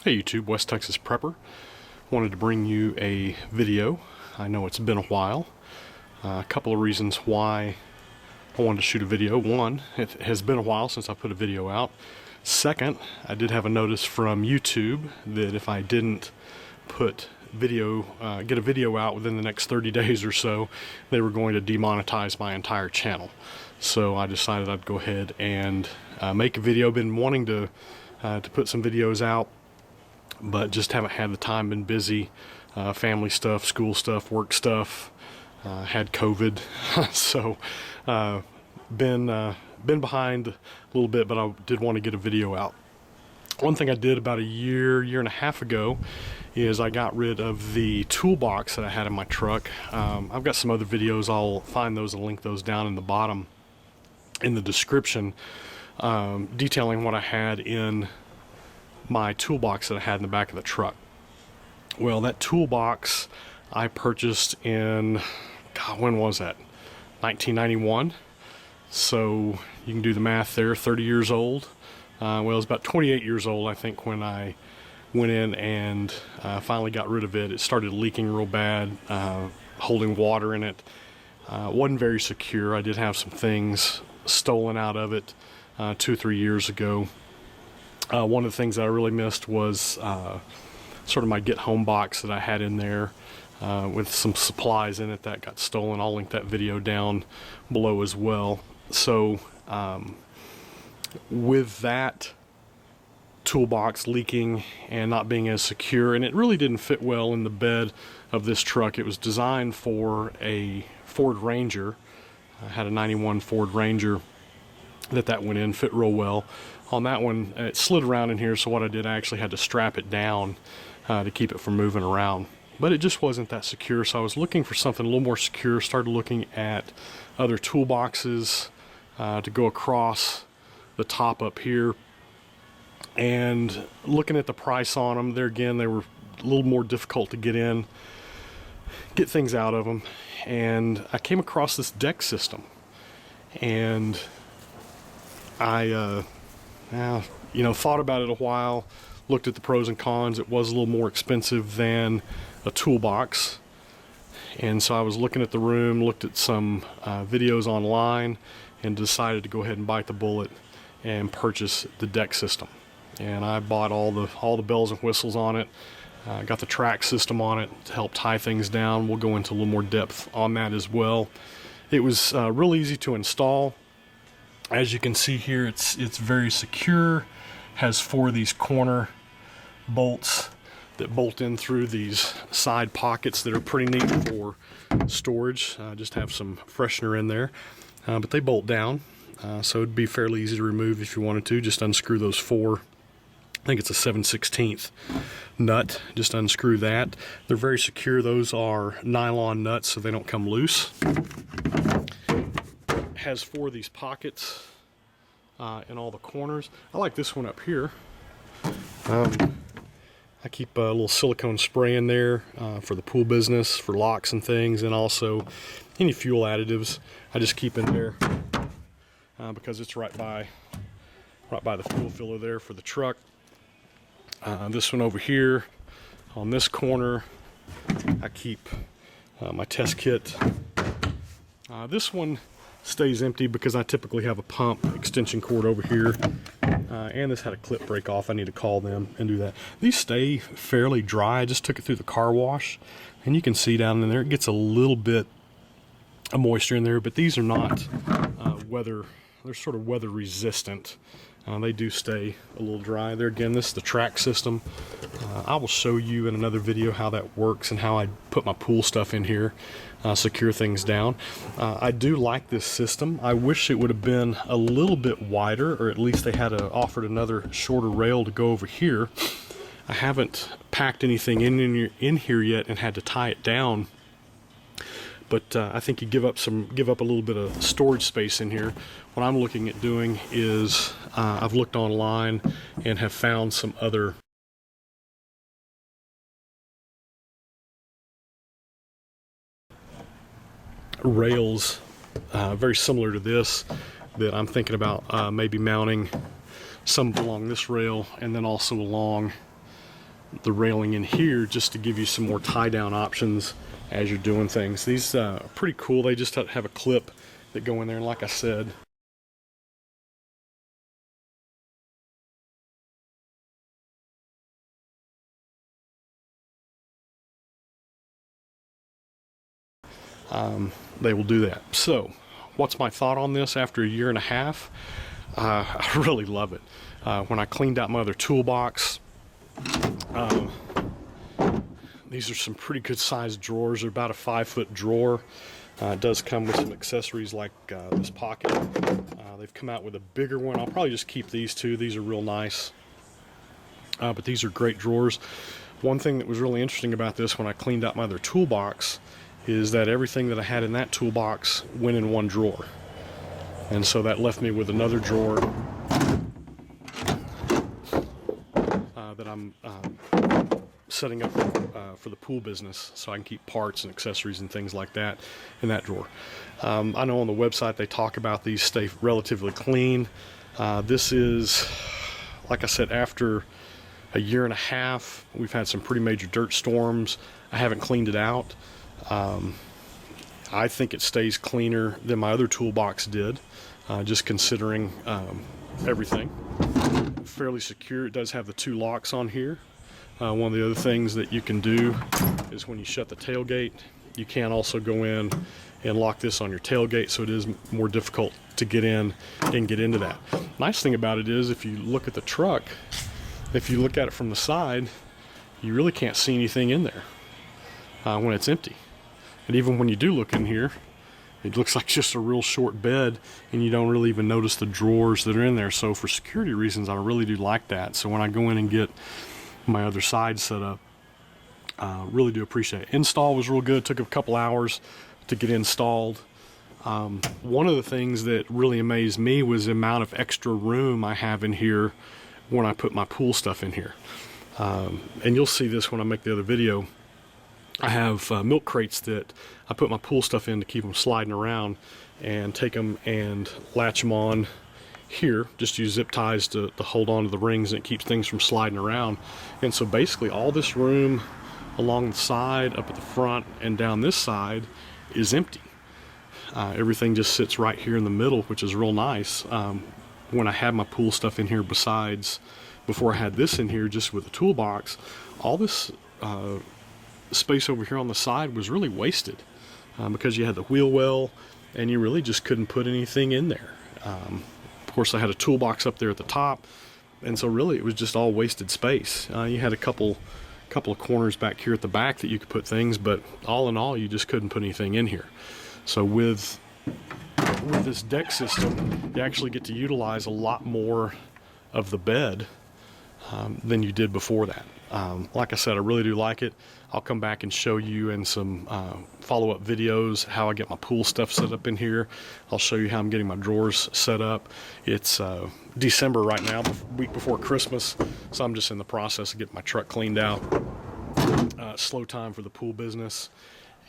Hey YouTube, West Texas Prepper. Wanted to bring you a video. I know it's been a while. A couple of reasons why I wanted to shoot a video. One, it has been a while since I put a video out. Second, I did have a notice from YouTube that if I didn't get a video out within the next 30 days or so, they were going to demonetize my entire channel. So I decided I'd go ahead and make a video. Been wanting to put some videos out, but just haven't had the time, been busy, family stuff, school stuff, work stuff, had COVID, so been behind a little bit, but I did want to get a video out. One thing I did about a year and a half ago is I got rid of the toolbox that I had in my truck. I've got some other videos, I'll find those and link those down in the bottom in the description, detailing what I had in my toolbox that I had in the back of the truck. Well, that toolbox I purchased in, God, when was that? 1991. So you can do the math there, 30 years old. Well, it was about 28 years old, I think, when I went in and finally got rid of it. It started leaking real bad, holding water in it. Wasn't very secure. I did have some things stolen out of it 2 or 3 years ago. One of the things that I really missed was sort of my get home box that I had in there with some supplies in it that got stolen. I'll link that video down below as well. So with that toolbox leaking and not being as secure, and it really didn't fit well in the bed of this truck. It was designed for a Ford Ranger. I had a 91 Ford Ranger that went in, fit real well. On that one, it slid around in here, so what I did, I actually had to strap it down to keep it from moving around. But it just wasn't that secure, so I was looking for something a little more secure. Started looking at other toolboxes to go across the top up here, and looking at the price on them. There again, they were a little more difficult to get things out of them, and I came across this deck system, and I thought about it a while, looked at the pros and cons. It was a little more expensive than a toolbox, and so I was looking at the room, looked at some videos online, and decided to go ahead and bite the bullet and purchase the deck system. And I bought all the bells and whistles on it. Got the track system on it to help tie things down. We'll go into a little more depth on that as well. It was real easy to install. As you can see here, it's very secure. Has 4 of these corner bolts that bolt in through these side pockets that are pretty neat for storage. Just have some freshener in there, but they bolt down, so it'd be fairly easy to remove if you wanted to. Just unscrew those 4. I think it's a 7/16 nut. Just unscrew that. They're very secure. Those are nylon nuts, so they don't come loose. Has 4 of these pockets in all the corners. I like this one up here. I keep a little silicone spray in there for the pool business, for locks and things, and also any fuel additives I just keep in there because it's right by the fuel filler there for the truck. This one over here on this corner, I keep my test kit. This one stays empty because I typically have a pump extension cord over here, and this had a clip break off. I need to call them and do that. These stay fairly dry. I just took it through the car wash, and you can see down in there it gets a little bit of moisture in there, but these are not they're sort of weather resistant. They do stay a little dry. There again, this is the track system. I will show you in another video how that works and how I put my pool stuff in here, secure things down. I do like this system. I wish it would have been a little bit wider, or at least they had offered another shorter rail to go over here. I haven't packed anything in here yet and had to tie it down. But I think you give up a little bit of storage space in here. What I'm looking at doing is I've looked online and have found some other rails very similar to this that I'm thinking about maybe mounting some along this rail and then also along the railing in here just to give you some more tie down options as you're doing things. These are pretty cool. They just have a clip that go in there, and like I said, they will do that. So what's my thought on this after a year and a half? I really love it. When I cleaned out my other toolbox, these are some pretty good sized drawers. They're about a 5-foot drawer. It does come with some accessories like this pocket. They've come out with a bigger one. I'll probably just keep these two. These are real nice. But these are great drawers. One thing that was really interesting about this when I cleaned out my other toolbox is that everything that I had in that toolbox went in one drawer. And so that left me with another drawer that I'm setting up for the pool business, so I can keep parts and accessories and things like that in that drawer. I know on the website they talk about these stay relatively clean. This is, like I said, after a year and a half. We've had some pretty major dirt storms. I haven't cleaned it out. I think it stays cleaner than my other toolbox did, just considering everything. Fairly secure. It does have the 2 locks on here. One of the other things that you can do is when you shut the tailgate, you can also go in and lock this on your tailgate, so it is more difficult to get in and get into that. Nice thing about it is if you look at the truck, if you look at it from the side, you really can't see anything in there when it's empty. And even when you do look in here, it looks like just a real short bed, and you don't really even notice the drawers that are in there. So for security reasons, I really do like that. So when I go in and get my other side set up, really do appreciate it. Install was real good. Took a couple hours to get installed. One of the things that really amazed me was the amount of extra room I have in here when I put my pool stuff in here. And you'll see this when I make the other video. I have milk crates that I put my pool stuff in to keep them sliding around, and take them and latch them on here. Just use zip ties to hold on to the rings, and it keeps things from sliding around. And so basically all this room along the side, up at the front, and down this side is empty. Everything just sits right here in the middle, which is real nice. When I had my pool stuff in here, before I had this in here just with the toolbox, all this space over here on the side was really wasted because you had the wheel well and you really just couldn't put anything in there. Of course, I had a toolbox up there at the top, and so really it was just all wasted space. You had a couple of corners back here at the back that you could put things, but all in all, you just couldn't put anything in here. So with this deck system, you actually get to utilize a lot more of the bed than you did before that. Like I said, I really do like it. I'll come back and show you in some follow-up videos how I get my pool stuff set up in here. I'll show you how I'm getting my drawers set up. It's December right now, week before Christmas, so I'm just in the process of getting my truck cleaned out. Slow time for the pool business,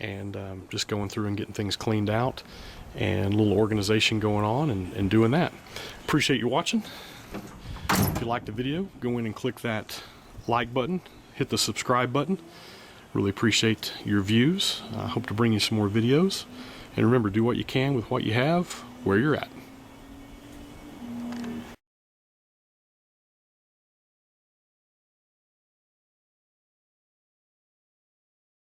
and just going through and getting things cleaned out, and a little organization going on, and doing that. Appreciate you watching. If you liked the video, go in and click that like button, hit the subscribe button. Really appreciate your views. I hope to bring you some more videos. And remember, do what you can with what you have, where you're at.